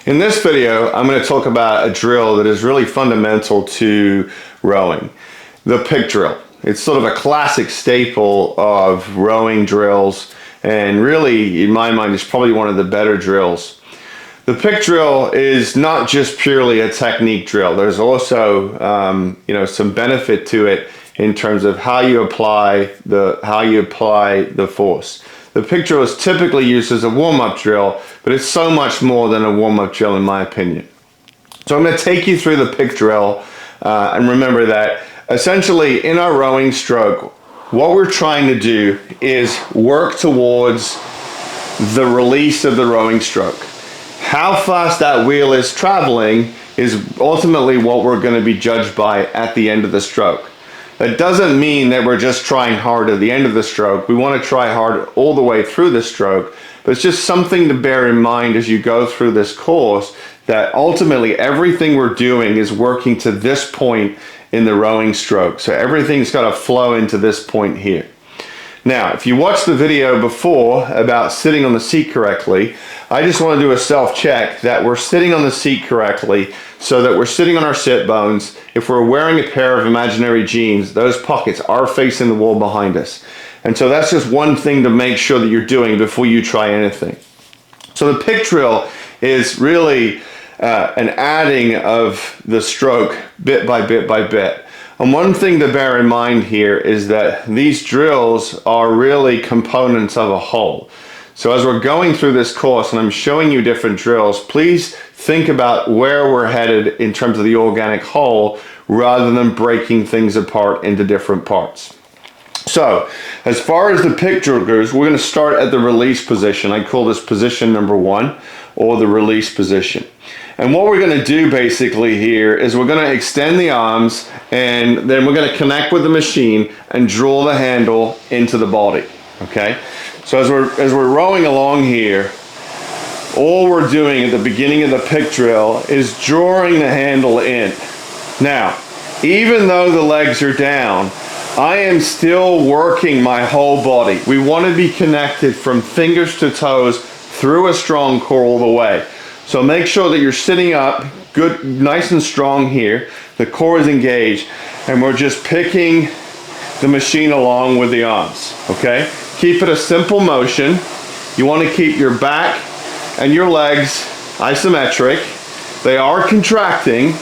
In this video, I'm going to talk about a drill that is really fundamental to rowing, the pick drill. It's sort of a classic staple of rowing drills, and really, in my mind, it's probably one of the better drills. The pick drill is not just purely a technique drill. There's also, some benefit to it in terms of how you apply the force. The pick drill is typically used as a warm-up drill, but it's so much more than a warm-up drill in my opinion. So I'm going to take you through the pick drill, and remember that essentially in our rowing stroke, what we're trying to do is work towards the release of the rowing stroke. How fast that wheel is traveling is ultimately what we're going to be judged by at the end of the stroke. That doesn't mean that we're just trying hard at the end of the stroke. We want to try hard all the way through the stroke, but it's just something to bear in mind as you go through this course, that ultimately everything we're doing is working to this point in the rowing stroke. So everything's got to flow into this point here. Now, if you watched the video before about sitting on the seat correctly, I just want to do a self-check that we're sitting on the seat correctly, so that we're sitting on our sit bones. If we're wearing a pair of imaginary jeans, those pockets are facing the wall behind us. And so that's just one thing to make sure that you're doing before you try anything. So the pick drill is really an adding of the stroke bit by bit by bit. And one thing to bear in mind here is that these drills are really components of a whole. So as we're going through this course and I'm showing you different drills, please think about where we're headed in terms of the organic whole rather than breaking things apart into different parts. So as far as the pick drill goes, we're going to start at the release position. I call this position number 1, or the release position. And what we're going to do basically here is we're going to extend the arms, and then we're going to connect with the machine and draw the handle into the body. Okay? So as we're rowing along here, all we're doing at the beginning of the pick drill is drawing the handle in. Now, even though the legs are down, I am still working my whole body. We want to be connected from fingers to toes through a strong core all the way. So make sure that you're sitting up good, nice and strong here. The core is engaged, and we're just picking the machine along with the arms, okay? Keep it a simple motion. You want to keep your back and your legs isometric. They are contracting,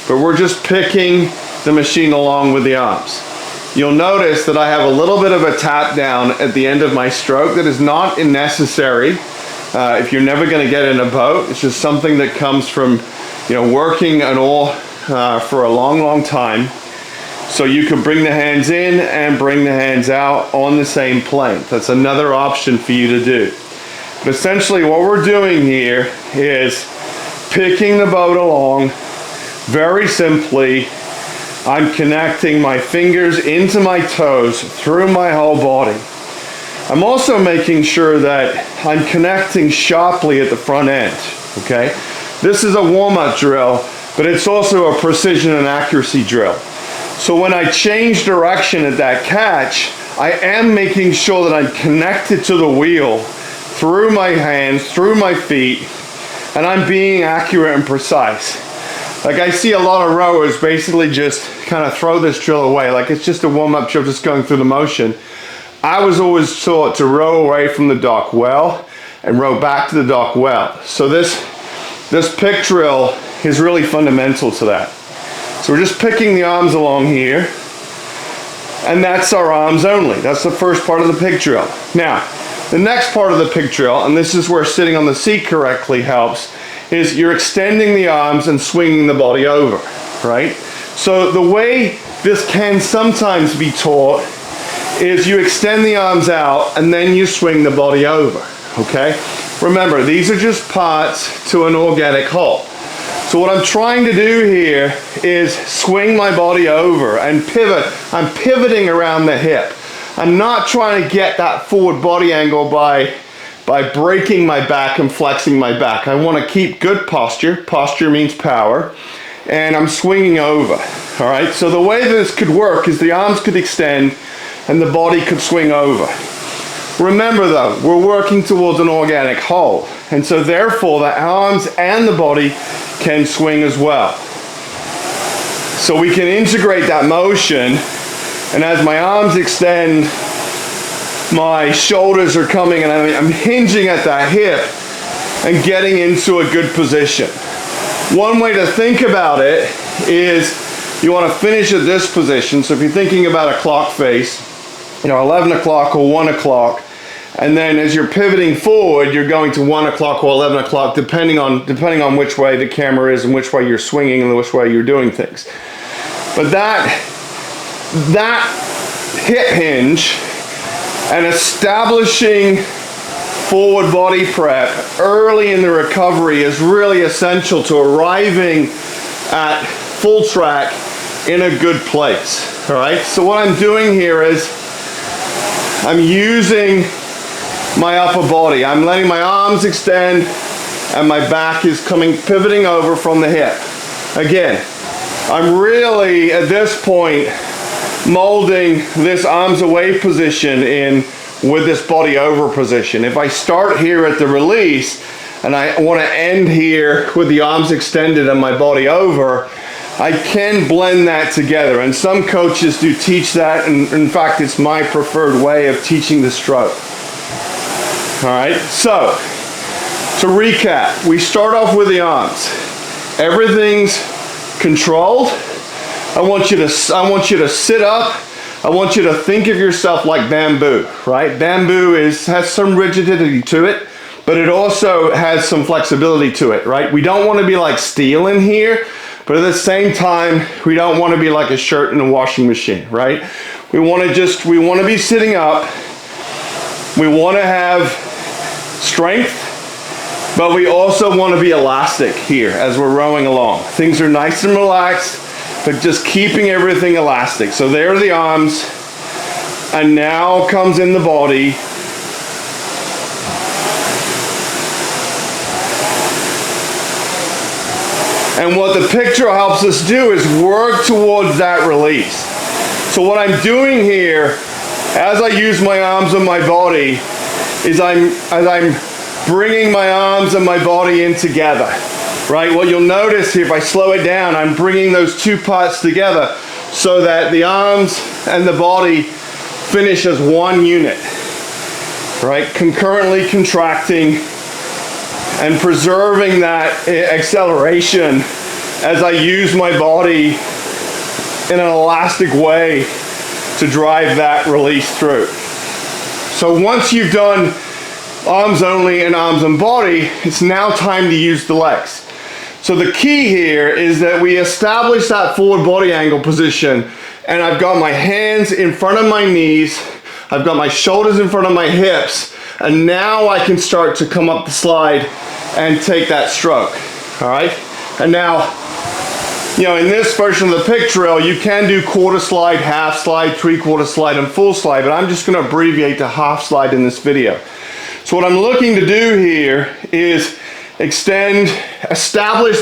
but we're just picking the machine along with the arms. You'll notice that I have a little bit of a tap down at the end of my stroke that is not necessary. If you're never going to get in a boat, it's just something that comes from, working an oar for a long, long time. So you can bring the hands in and bring the hands out on the same plane. That's another option for you to do. But essentially what we're doing here is picking the boat along. Very simply, I'm connecting my fingers into my toes through my whole body. I'm also making sure that I'm connecting sharply at the front end, okay? This is a warm-up drill, but it's also a precision and accuracy drill. So when I change direction at that catch, I am making sure that I'm connected to the wheel through my hands, through my feet, and I'm being accurate and precise. Like I see a lot of rowers basically just kind of throw this drill away, like it's just a warm-up drill just going through the motion. I was always taught to row away from the dock well and row back to the dock well. So this pick drill is really fundamental to that. So we're just picking the arms along here, and that's our arms only. That's the first part of the pick drill. Now, the next part of the pick drill, and this is where sitting on the seat correctly helps, is you're extending the arms and swinging the body over, right? So the way this can sometimes be taught is you extend the arms out and then you swing the body over, okay? Remember, these are just parts to an organic whole. So what I'm trying to do here is swing my body over and pivot. I'm pivoting around the hip. I'm not trying to get that forward body angle by breaking my back and flexing my back. I want to keep good posture. Posture means power. And I'm swinging over, all right? So the way this could work is the arms could extend and the body could swing over. Remember though, we're working towards an organic whole. And so therefore the arms and the body can swing as well. So we can integrate that motion, and as my arms extend, my shoulders are coming and I'm hinging at that hip and getting into a good position. One way to think about it is you want to finish at this position. So if you're thinking about a clock face, 11 o'clock or 1 o'clock, and then as you're pivoting forward, you're going to 1 o'clock or 11 o'clock, depending on which way the camera is and which way you're swinging and which way you're doing things. But that hip hinge and establishing forward body prep early in the recovery is really essential to arriving at full track in a good place. All right, so what I'm doing here is I'm using my upper body. I'm letting my arms extend and my back is pivoting over from the hip. Again, I'm really at this point molding this arms away position in with this body over position. If I start here at the release and I want to end here with the arms extended and my body over, I can blend that together, and some coaches do teach that, and in fact it's my preferred way of teaching the stroke. All right, so to recap, we start off with the arms. Everything's controlled. I want you to sit up. I want you to think of yourself like bamboo, right? Bamboo has some rigidity to it, but it also has some flexibility to it, right? We don't want to be like steel in here, but at the same time, we don't want to be like a shirt in a washing machine, right? We want to be sitting up. We want to have strength, but we also want to be elastic here as we're rowing along. Things are nice and relaxed, but just keeping everything elastic. So there are the arms, and now comes in the body. And what the picture helps us do is work towards that release. So what I'm doing here, as I use my arms and my body, is I'm bringing my arms and my body in together, right? What you'll notice here, if I slow it down, I'm bringing those two parts together so that the arms and the body finish as one unit, right? Concurrently contracting and preserving that acceleration as I use my body in an elastic way to drive that release through. So once you've done arms only and arms and body, it's now time to use the legs. So the key here is that we establish that forward body angle position, and I've got my hands in front of my knees, I've got my shoulders in front of my hips, and now I can start to come up the slide and take that stroke. All right, and now, in this version of the pick drill, you can do quarter slide, half slide, 3/4 slide, and full slide, but I'm just going to abbreviate to half slide in this video. So what I'm looking to do here is establish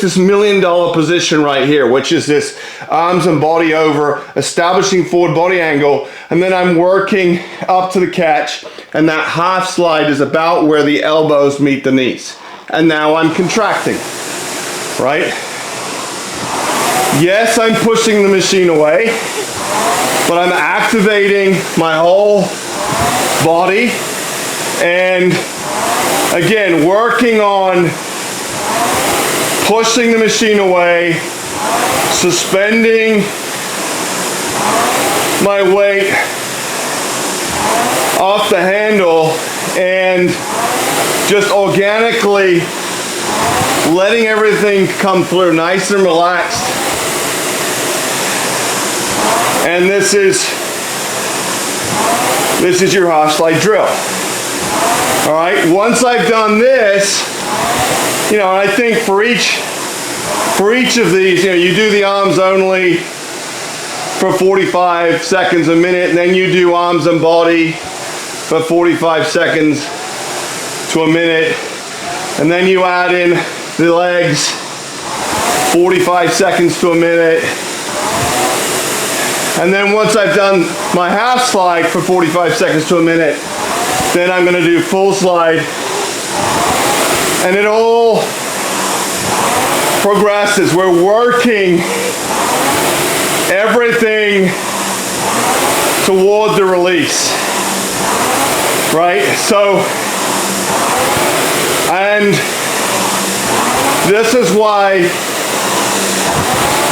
this $1 million position right here, which is this arms and body over, establishing forward body angle, and then I'm working up to the catch, and that half slide is about where the elbows meet the knees. And now I'm contracting, right? Yes, I'm pushing the machine away, but I'm activating my whole body, and again, working on pushing the machine away, suspending my weight off the handle, and just organically letting everything come through nice and relaxed. And this is your half slide drill. All right, once I've done this, I think for each of these, you do the arms only for 45 seconds a minute, and then you do arms and body for 45 seconds to a minute, and then you add in the legs 45 seconds to a minute, and then once I've done my half slide for 45 seconds to a minute, Then I'm gonna do full slide. And it all progresses. We're working everything toward the release, right? So, and this is why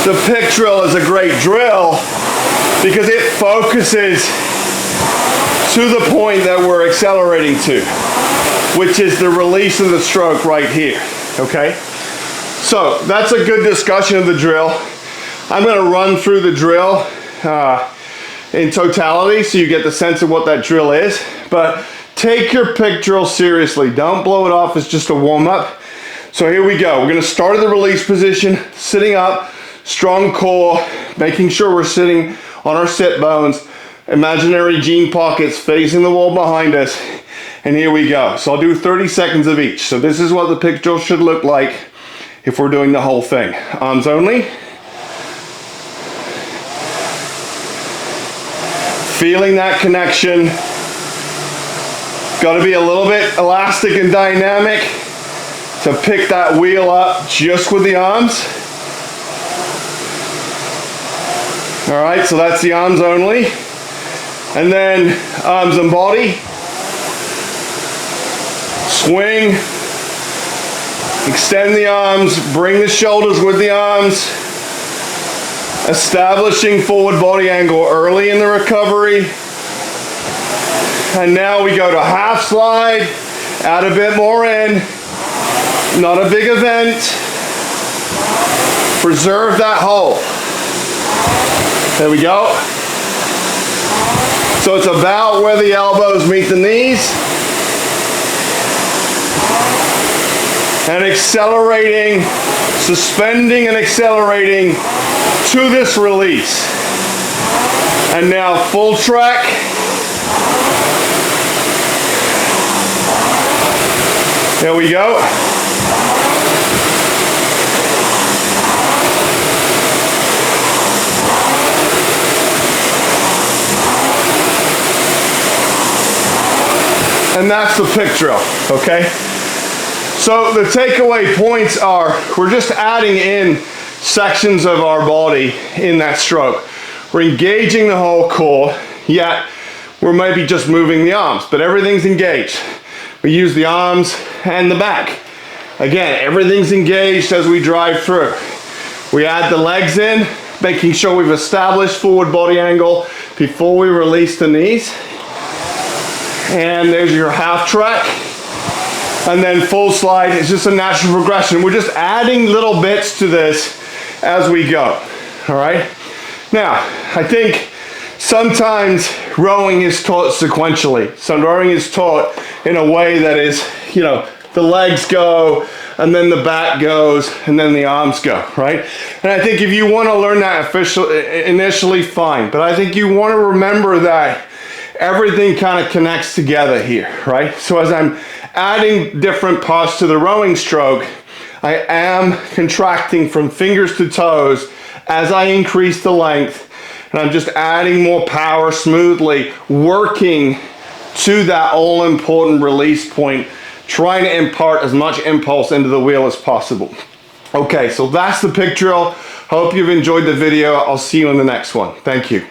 the pick drill is a great drill, because it focuses to the point that we're accelerating to, which is the release of the stroke right here, okay? So that's a good discussion of the drill. I'm gonna run through the drill in totality so you get the sense of what that drill is, but take your pick drill seriously. Don't blow it off as just a warm-up. So here we go. We're gonna start in the release position, sitting up, strong core, making sure we're sitting on our sit bones, imaginary jean pockets facing the wall behind us, and here we go. So I'll do 30 seconds of each. So this is what the pick drill should look like if we're doing the whole thing. Arms only. Feeling that connection. Got to be a little bit elastic and dynamic to pick that wheel up just with the arms. All right, so that's the arms only. And then arms and body. Swing. Extend the arms, bring the shoulders with the arms. Establishing forward body angle early in the recovery. And now we go to half slide, add a bit more in. Not a big event. Preserve that hold. There we go. So it's about where the elbows meet the knees. And accelerating, suspending and accelerating to this release. And now full track. There we go. And that's the pick drill, okay? So the takeaway points are, we're just adding in sections of our body in that stroke. We're engaging the whole core, yet we're maybe just moving the arms, but everything's engaged. We use the arms and the back. Again, everything's engaged as we drive through. We add the legs in, making sure we've established forward body angle before we release the knees. And there's your half track. And then full slide is just a natural progression. We're just adding little bits to this as we go, all right? Now, I think sometimes rowing is taught sequentially. So rowing is taught in a way that is, you know, the legs go, and then the back goes, and then the arms go, right? And I think if you want to learn that initially, fine. But I think you want to remember that everything kind of connects together here, right? So as I'm adding different parts to the rowing stroke, I am contracting from fingers to toes as I increase the length, and I'm just adding more power smoothly, working to that all-important release point, trying to impart as much impulse into the wheel as possible. Okay, so that's the pick drill. Hope you've enjoyed the video. I'll see you in the next one. Thank you.